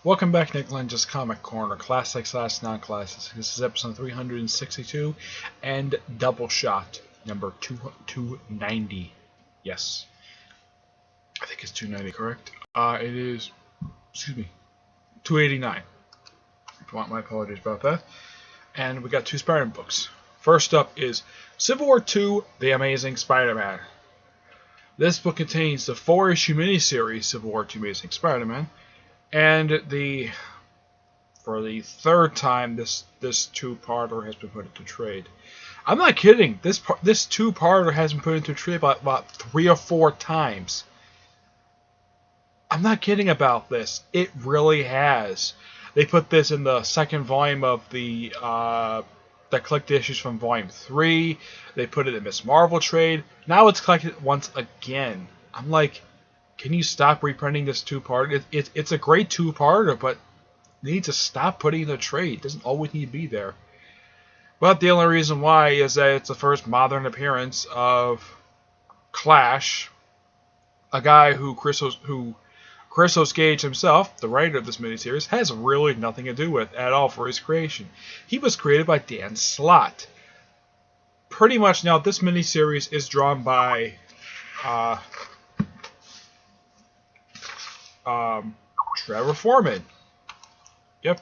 Welcome back, Nick Lenz's Comic Corner, Classics / Non-Classics. This is episode 362, and Doubleshot, number 290. Yes. I think it's 290, correct? It is, 289. If you want, my apologies about that. And we got two Spider-Man books. First up is Civil War II, The Amazing Spider-Man. This book contains the 4-issue miniseries, Civil War II Amazing Spider-Man. And for the third time, this two-parter has been put into trade. I'm not kidding. This two-parter has been put into trade about 3 or 4 times. I'm not kidding about this. It really has. They put this in the second volume of the collected issues from Volume 3. They put it in Miss Marvel trade. Now it's collected once again. I'm like, can you stop reprinting this two-parter? It's a great two-parter, but you need to stop putting it in the trade. It doesn't always need to be there. But the only reason why is that it's the first modern appearance of Clash, a guy who Chris Gage himself, the writer of this miniseries, has really nothing to do with at all for his creation. He was created by Dan Slott. Pretty much now, this miniseries is drawn by Trevor Foreman. Yep.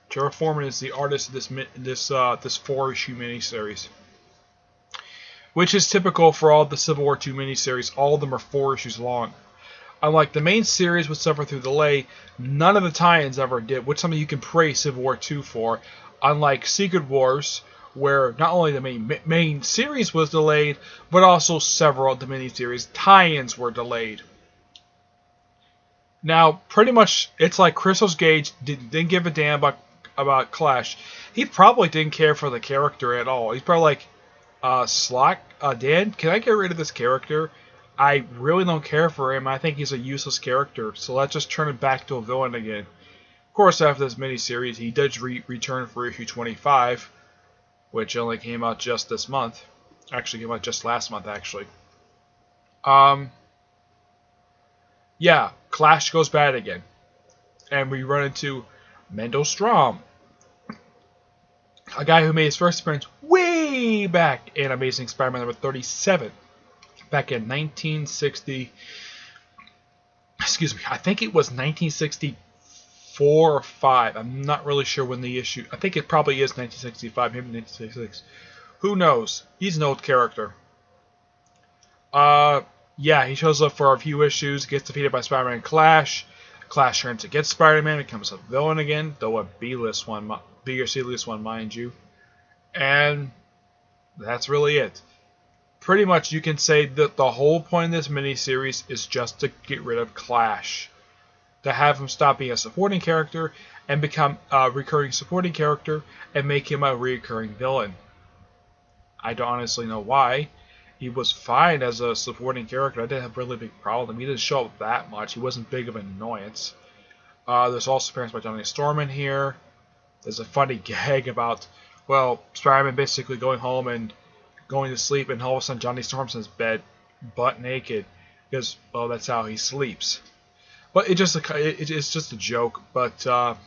Trevor Foreman is the artist of this 4-issue miniseries, which is typical for all the Civil War II miniseries. All of them are 4 issues long. Unlike the main series, which suffered through delay, none of the tie-ins ever did, which is something you can praise Civil War II for. Unlike Secret Wars, where not only the main series was delayed, but also several of the miniseries tie-ins were delayed. Now, pretty much, it's like Chris Gage didn't give a damn about Clash. He probably didn't care for the character at all. He's probably like, Slot, Dan, can I get rid of this character? I really don't care for him. I think he's a useless character, so let's just turn him back to a villain again. Of course, after this miniseries, he did return for issue 25, which only came out just this month. Actually, came out just last month, actually. Yeah, Clash goes bad again. And we run into Mendel Strom, a guy who made his first appearance way back in Amazing Spider-Man number 37, back in 1960. Excuse me, I think it was 1964 or 5. I'm not really sure when the issue. I think it probably is 1965, maybe 1966. Who knows? He's an old character. Yeah, he shows up for a few issues, gets defeated by Spider-Man and Clash. Clash turns against Spider-Man, becomes a villain again, though a B-list one, B or C-list one, mind you. And that's really it. Pretty much you can say that the whole point of this miniseries is just to get rid of Clash. To have him stop being a supporting character and become a recurring supporting character and make him a recurring villain. I don't honestly know why. He was fine as a supporting character. I didn't have a really big problem. He didn't show up that much. He wasn't big of an annoyance. There's also appearance by Johnny Storm in here. There's a funny gag about, well, Spider-Man basically going home and going to sleep, and all of a sudden Johnny Storm's in his bed, butt naked, because, well, that's how he sleeps. But it's just a joke. But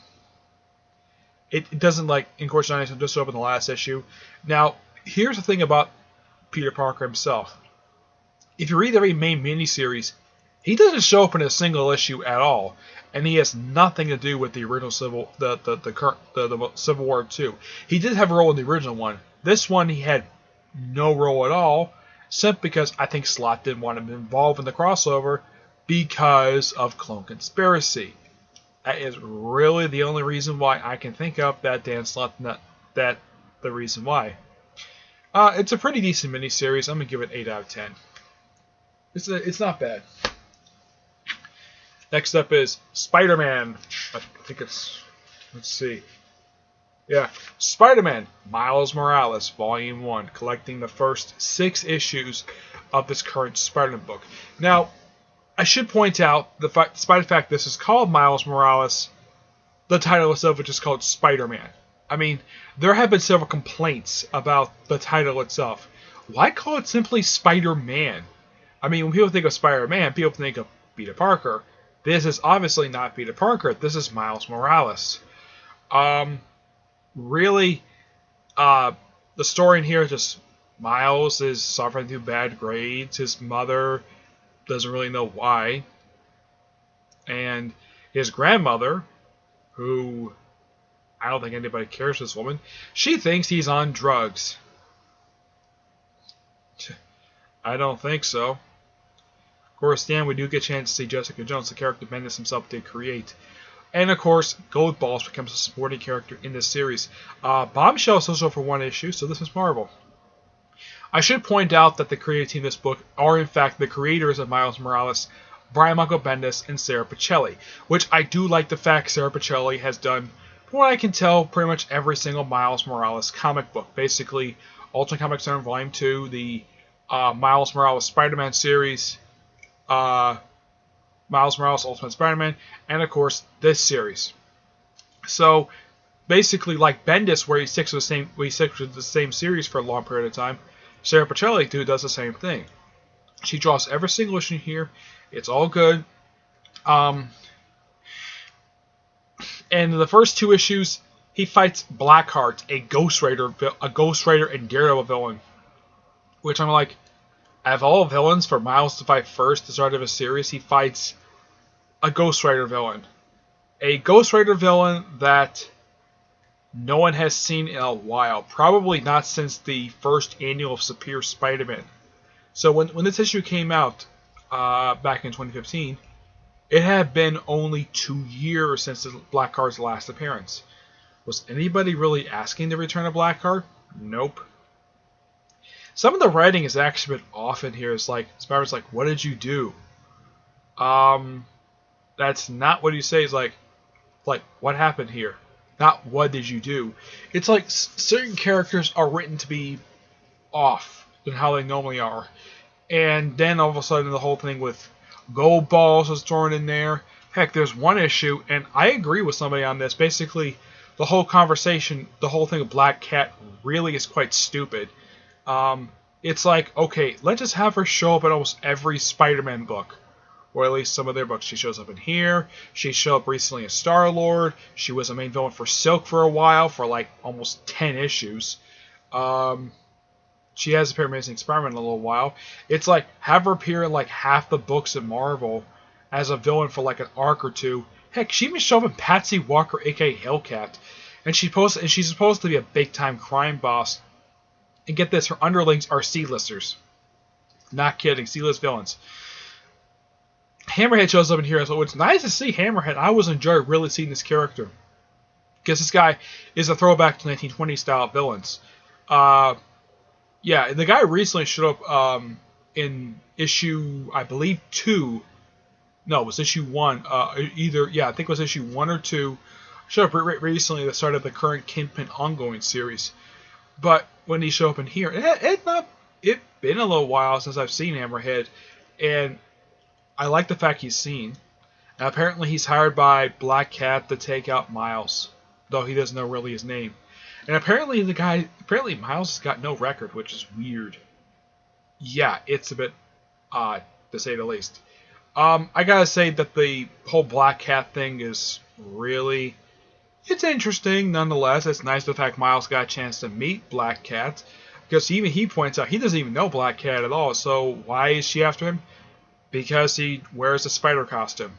it doesn't, like, of course, Johnny Storm just showed up in the last issue. Now, here's the thing about Peter Parker himself. If you read every main miniseries, he doesn't show up in a single issue at all, and he has nothing to do with the original Civil War II. He did have a role in the original one. This one he had no role at all, simply because I think Slott didn't want him involved in the crossover because of Clone Conspiracy. That is really the only reason why I can think of that Dan Slott. That the reason why. It's a pretty decent miniseries. I'm gonna give it 8 out of 10. It's not bad. Next up is Spider-Man. I think it's, let's see. Yeah, Spider-Man Miles Morales Volume 1, collecting the first 6 issues of this current Spider-Man book. Now, I should point out, despite the fact this is called Miles Morales, the title itself is just called Spider-Man. I mean, there have been several complaints about the title itself. why call it simply Spider-Man? I mean, when people think of Spider-Man, people think of Peter Parker. This is obviously not Peter Parker. This is Miles Morales. Really, the story in here is just Miles is suffering through bad grades. His mother doesn't really know why. And his grandmother, who I don't think anybody cares for this woman, she thinks he's on drugs. I don't think so. Of course, Dan, we do get a chance to see Jessica Jones, the character Bendis himself did create. And of course, Goldballs becomes a supporting character in this series. Bombshell is also for one issue, so this is Marvel. I should point out that the creative team of this book are in fact the creators of Miles Morales, Brian Michael Bendis, and Sarah Pichelli, which I do like the fact Sarah Pichelli has done, from what I can tell, pretty much every single Miles Morales comic book. Basically, Ultimate Comics Center Volume 2, the Miles Morales Spider-Man series, Miles Morales Ultimate Spider-Man, and of course this series. So basically, like Bendis, where he sticks with the same series for a long period of time, Sarah Pichelli does the same thing. She draws every single issue here. It's all good. And in the first two issues, he fights Blackheart, a Ghost Rider and Daredevil villain. Which I'm like, out of all villains for Miles to fight first at the start of a series, he fights a Ghost Rider villain. A Ghost Rider villain that no one has seen in a while. Probably not since the first annual of Superior Spider-Man. So when this issue came out back in 2015, it had been only 2 years since Blackheart's last appearance. Was anybody really asking to return to Blackheart? Nope. Some of the writing is actually a bit off in here. It's like, Spider-Man's like, what did you do? That's not what you say. It's like, what happened here? Not what did you do. It's like certain characters are written to be off than how they normally are. And then all of a sudden the whole thing with Goldballs is thrown in there. Heck, there's one issue, and I agree with somebody on this. Basically, the whole conversation, the whole thing of Black Cat really is quite stupid. It's like, okay, let's just have her show up in almost every Spider-Man book. Or at least some of their books. She shows up in here. She showed up recently as Star-Lord. She was a main villain for Silk for a while, for like almost 10 issues. She has appeared in Amazing Spider-Man in a little while. It's like, have her appear in like half the books at Marvel as a villain for like an arc or two. Heck, she even showed up in Patsy Walker, aka Hellcat. And she's supposed to be a big-time crime boss. And get this, her underlings are C-listers. Not kidding, C-list villains. Hammerhead shows up in here, so it's nice to see Hammerhead. I always enjoy really seeing this character. Because this guy is a throwback to 1920s style villains. Yeah, the guy recently showed up in issue, I believe, 2. No, it was issue 1. I think it was issue 1 or 2. Showed up recently at the start of the current Kingpin ongoing series. But when he showed up in here, it's been a little while since I've seen Hammerhead, and I like the fact he's seen. And apparently he's hired by Black Cat to take out Miles, though he doesn't know really his name. And apparently Miles has got no record, which is weird. Yeah, it's a bit odd, to say the least. I gotta say that the whole Black Cat thing is really... It's interesting, nonetheless. It's nice the fact Miles got a chance to meet Black Cat. Because even he points out he doesn't even know Black Cat at all. So why is she after him? Because he wears a spider costume.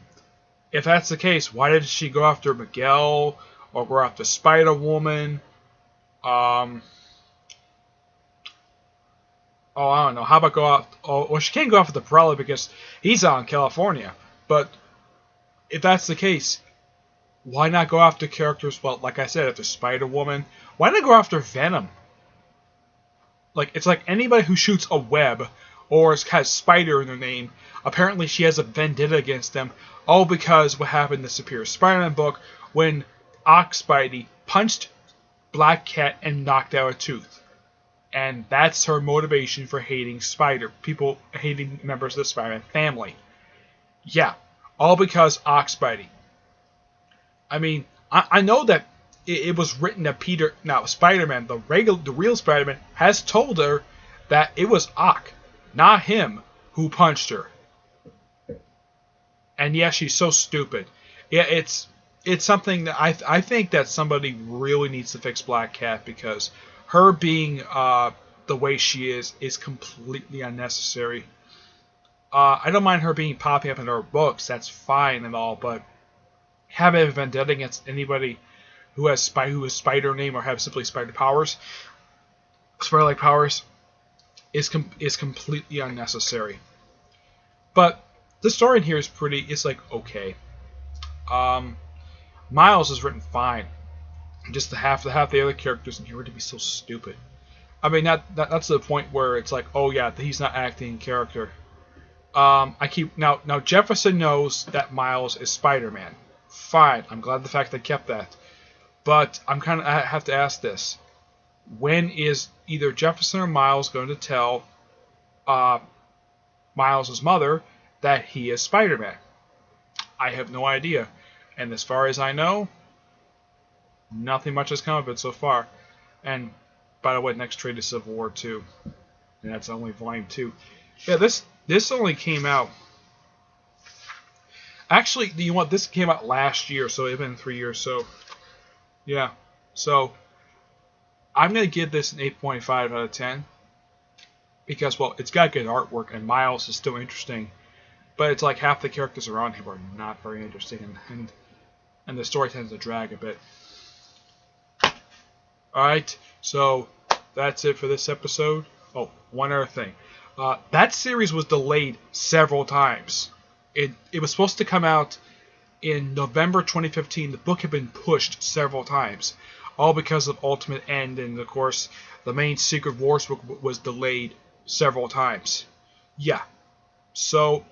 If that's the case, why did she go after Miguel? Or go after Spider-Woman? I don't know. How about go out... well, she can't go after the Prowler because he's out in California. But if that's the case... Why not go after characters, well, like I said, after Spider-Woman? Why not go after Venom? Like, it's like anybody who shoots a web or has Spider in their name, apparently she has a vendetta against them, all because what happened in the Superior Spider-Man book when Spidey punched Black Cat and knocked out a tooth. And that's her motivation for hating people hating members of the Spider-Man family. Yeah, all because Spidey. I mean, I know that it was written that Spider-Man, the real Spider-Man, has told her that it was Ock, not him, who punched her. And yeah, she's so stupid. Yeah, it's something that I think that somebody really needs to fix Black Cat, because her being the way she is completely unnecessary. I don't mind her being popping up in her books, that's fine and all, but having a vendetta against anybody who has spider name or have simply spider powers, spider-like powers, is completely unnecessary. But the story in here is it's like okay. Miles is written fine. Just the half the other characters in here are to be so stupid. I mean, that's the point where it's like, oh yeah, he's not acting in character. Now Jefferson knows that Miles is Spider-Man. Fine, I'm glad the fact they kept that. But I have to ask this: when is either Jefferson or Miles going to tell Miles' mother that he is Spider-Man? I have no idea. And as far as I know, nothing much has come of it so far. And by the way, next trade is Civil War 2. And that's only Volume 2. Yeah, this only came out... Actually, you know what? This came out last year, so it's been 3 years. So, yeah. So, I'm going to give this an 8.5 out of 10. Because, well, it's got good artwork, and Miles is still interesting. But it's like half the characters around him are not very interesting, and the story tends to drag a bit. Alright, so that's it for this episode. Oh, one other thing. That series was delayed several times. It was supposed to come out in November 2015. The book had been pushed several times, all because of Ultimate End, and of course, the main Secret Wars book was delayed several times. Yeah, so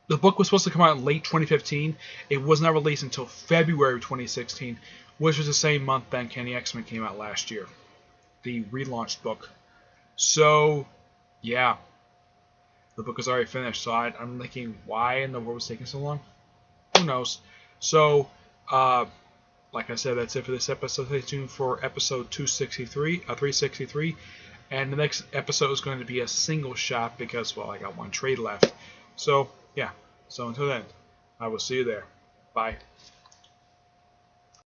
the book was supposed to come out in late 2015. It was not released until February 2016, which was the same month that Uncanny X-Men came out last year. The relaunched book. So, yeah. The book is already finished, so I'm thinking, why in the world was taking so long? Who knows? So, like I said, that's it for this episode. Stay tuned for episode 363. And the next episode is going to be a single shot because, well, I got one trade left. So, yeah. So until then, I will see you there. Bye.